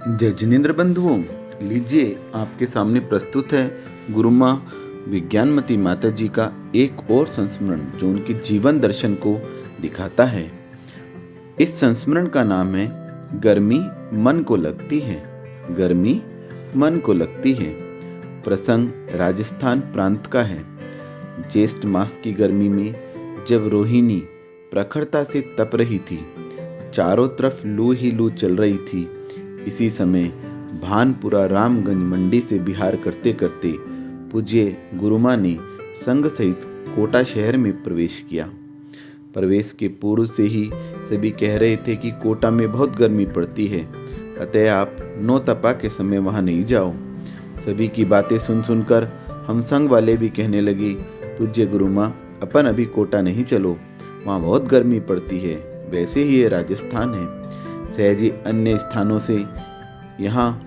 जय जिनेन्द्र बंधुओं, लीजिए आपके सामने प्रस्तुत है गुरु माँ विज्ञानमती माता जी का एक और संस्मरण जो उनके जीवन दर्शन को दिखाता है। इस संस्मरण का नाम है गर्मी मन को लगती है। गर्मी मन को लगती है। प्रसंग राजस्थान प्रांत का है। ज्येष्ठ मास की गर्मी में जब रोहिणी प्रखरता से तप रही थी, चारों तरफ लू ही लू चल रही थी, इसी समय भानपुरा रामगंज मंडी से बिहार करते करते पूज्य गुरुमा ने संघ सहित कोटा शहर में प्रवेश किया। प्रवेश के पूर्व से ही सभी कह रहे थे कि कोटा में बहुत गर्मी पड़ती है, अतः आप नौ तपा के समय वहां नहीं जाओ। सभी की बातें सुनकर हम संघ वाले भी कहने लगे, पूज्य गुरुमा अपन अभी कोटा नहीं चलो, वहाँ बहुत गर्मी पड़ती है, वैसे ही ये राजस्थान है। सहजी अन्य स्थानों से यहाँ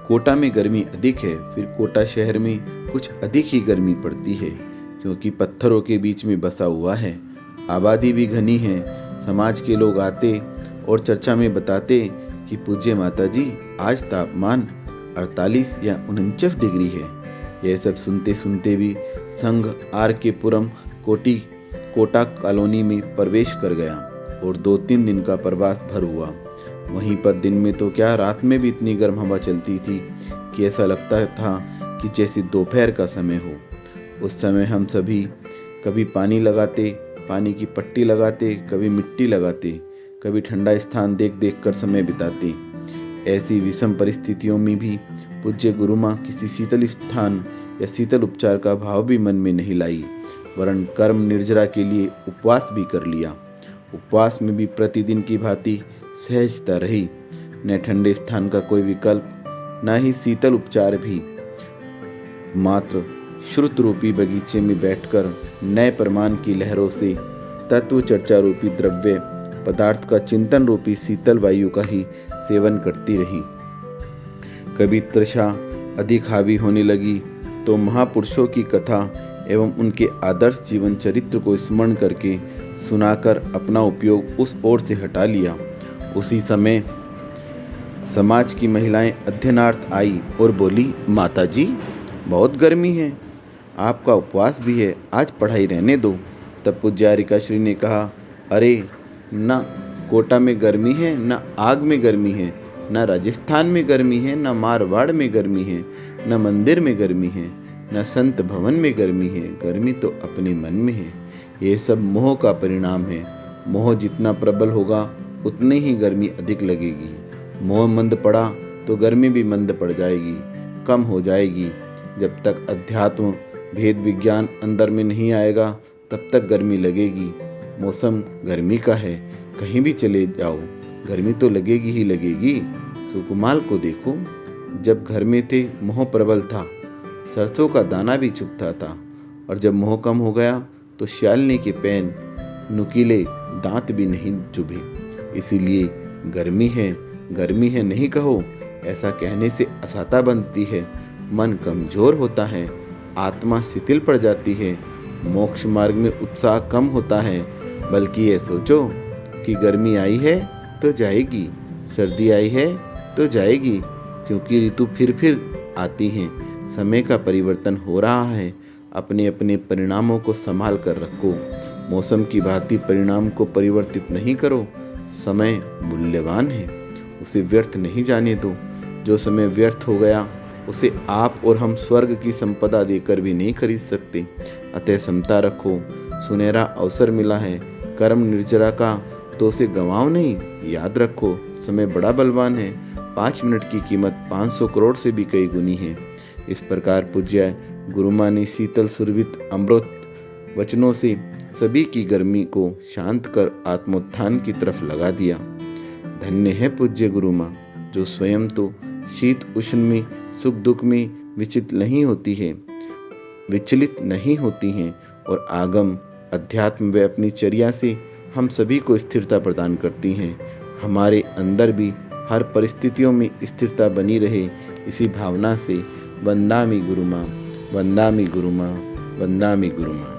कोटा में गर्मी अधिक है, फिर कोटा शहर में कुछ अधिक ही गर्मी पड़ती है, क्योंकि पत्थरों के बीच में बसा हुआ है, आबादी भी घनी है। समाज के लोग आते और चर्चा में बताते कि पूज्य माता जी आज तापमान 48 या 49 डिग्री है। यह सब सुनते सुनते भी संघ आर के पुरम कोटा कॉलोनी में प्रवेश कर गया और 2-3 दिन का प्रवास भर हुआ। वहीं पर दिन में तो क्या, रात में भी इतनी गर्म हवा चलती थी कि ऐसा लगता था कि जैसे दोपहर का समय हो। उस समय हम सभी कभी पानी लगाते, पानी की पट्टी लगाते, कभी मिट्टी लगाते, कभी ठंडा स्थान देख कर समय बिताते। ऐसी विषम परिस्थितियों में भी पूज्य गुरुमा किसी शीतल स्थान या शीतल उपचार का भाव भी मन में नहीं लाई, वरन कर्म निर्जरा के लिए उपवास भी कर लिया। उपवास में भी प्रतिदिन की भांति सहजता रही, न ठंडे स्थान का कोई विकल्प, न ही शीतल उपचार भी। मात्र श्रुत रूपी बगीचे में बैठकर नए प्रमाण की लहरों से तत्व चर्चा रूपी द्रव्य पदार्थ का चिंतन रूपी शीतल वायु का ही सेवन करती रही। कभी तृषा अधिक हावी होने लगी तो महापुरुषों की कथा एवं उनके आदर्श जीवन चरित्र को स्मरण करके सुनाकर अपना उपयोग उस ओर से हटा लिया। उसी समय समाज की महिलाएं अध्ययनार्थ आई और बोली, माता जी बहुत गर्मी है, आपका उपवास भी है, आज पढ़ाई रहने दो। तब पूज्यारिका श्री ने कहा, अरे न कोटा में गर्मी है, न आग में गर्मी है, न राजस्थान में गर्मी है, न मारवाड़ में गर्मी है, न मंदिर में गर्मी है, न संत भवन में गर्मी है, गर्मी तो अपने मन में है। ये सब मोह का परिणाम है। मोह जितना प्रबल होगा उतनी ही गर्मी अधिक लगेगी। मोह मंद पड़ा तो गर्मी भी मंद पड़ जाएगी, कम हो जाएगी। जब तक अध्यात्म भेद विज्ञान अंदर में नहीं आएगा तब तक गर्मी लगेगी। मौसम गर्मी का है, कहीं भी चले जाओ गर्मी तो लगेगी ही लगेगी। सुकुमाल को देखो, जब घर में थे मोह प्रबल था, सरसों का दाना भी चुभता था, और जब मोह कम हो गया तो श्यालनी के पैन नुकीले दांत भी नहीं चुभे। इसीलिए गर्मी है नहीं कहो, ऐसा कहने से असाता बनती है, मन कमजोर होता है, आत्मा शिथिल पड़ जाती है, मोक्ष मार्ग में उत्साह कम होता है। बल्कि ये सोचो कि गर्मी आई है तो जाएगी, सर्दी आई है तो जाएगी, क्योंकि ऋतु फिर आती हैं, समय का परिवर्तन हो रहा है। अपने अपने परिणामों को संभाल कर रखो। मौसम की भांति परिणाम को परिवर्तित नहीं करो। समय मूल्यवान है, उसे व्यर्थ नहीं जाने दो। जो समय व्यर्थ हो गया उसे आप और हम स्वर्ग की संपदा देकर भी नहीं खरीद सकते। अतः समता रखो, सुनहरा अवसर मिला है कर्म निर्जरा का, तो उसे गंवाओ नहीं। याद रखो, समय बड़ा बलवान है, 5 मिनट की कीमत 500 करोड़ से भी कई गुनी है। इस प्रकार पूज्य गुरुमा ने शीतल सुरभित अमृत वचनों से सभी की गर्मी को शांत कर आत्मोत्थान की तरफ लगा दिया। धन्य है पूज्य गुरुमा, जो स्वयं तो शीत उष्ण में सुख दुख में विचलित नहीं होती हैं और आगम अध्यात्म व अपनी चर्या से हम सभी को स्थिरता प्रदान करती हैं। हमारे अंदर भी हर परिस्थितियों में स्थिरता बनी रहे, इसी भावना से वंदामि गुरुमा, वंदामि गुरुमा, वंदामि गुरुमा।